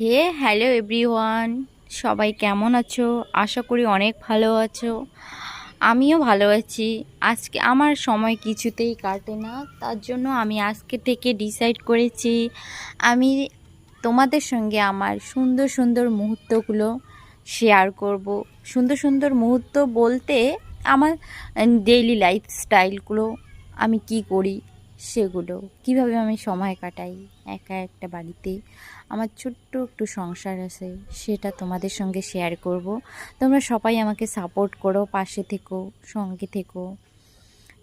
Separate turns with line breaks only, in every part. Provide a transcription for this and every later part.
Hello everyone, সবাই কেমন আছো? আশা করি অনেক ভালো আছো। আমিও ভালো আছি। আজকে আমার সময় কিছুতেই কাটে না, তার জন্য আমি আজকে থেকে ডিসাইড করেছি আমি তোমাদের সঙ্গে আমার সুন্দর সুন্দর মুহূর্তগুলো শেয়ার করব। সুন্দর সুন্দর মুহূর্ত বলতে আমার ডেইলি লাইফস্টাইলগুলো, আমি কি করি সেগুলো, কিভাবে আমি সময় কাটাই একা একটা বাড়িতে, আমার ছোট্ট একটু সংসার আছে, সেটা তোমাদের সঙ্গে শেয়ার করব। তোমরা সবাই আমাকে সাপোর্ট করো, পাশে থেকো, সঙ্গে থেকো।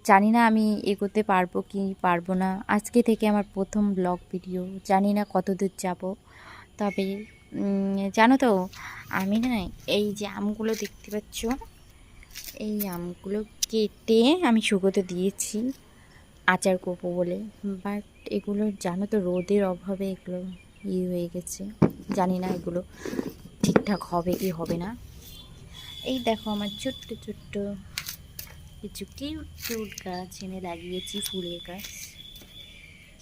জানি না আমি এগোতে পারবো কি পারবো না। আজকে থেকে আমার প্রথম ব্লগ ভিডিও, জানি না কত দূর যাব। তবে জানো তো, আমি না এই যে আমগুলো দেখতে পাচ্ছ, এই আমগুলো কেটে আমি শুকোতে দিয়েছি আচার করবো বলে। বাট এগুলো জানো তো, রোদের অভাবে এগুলো হয়ে গেছে। জানি না এগুলো ঠিকঠাক হবে কি হবে না। এই দেখো আমার ছোট্ট ছোট্ট কিছু কিউট কিউট গাছ এনে লাগিয়েছি, ফুলের গাছ।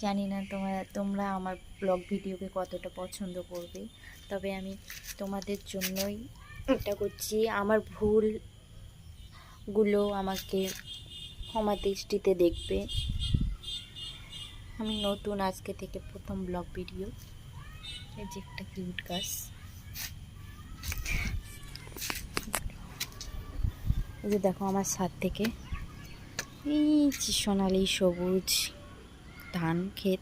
জানি না তোমরা আমার ব্লগ ভিডিওকে কতটা পছন্দ করবে, তবে আমি তোমাদের জন্যই এটা করছি। আমার ভুলগুলো আমাকে ক্ষমা দৃষ্টিতে দেখবে। আমি নতুন, আজকে থেকে প্রথম ব্লগ ভিডিও। এই যে একটা কিউট গাছ, এই যে দেখো আমার ছাদ থেকে এই যে সোনালি সবুজ ধান ক্ষেত।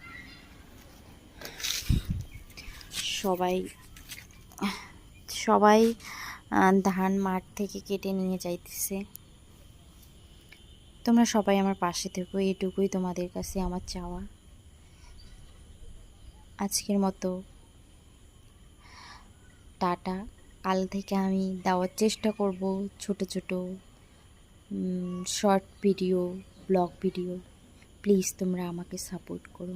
সবাই সবাই ধান মাঠ থেকে কেটে নিয়ে যাইতেছে। তোমরা সবাই আমার পাশে থেকো, এটুকুই তোমাদের কাছে আমার চাওয়া। আজকের মতো টাটা। কাল থেকে আমি দেওয়ার চেষ্টা করব ছোট ছোট short video, blog video. Please তোমরা আমাকে সাপোর্ট করো।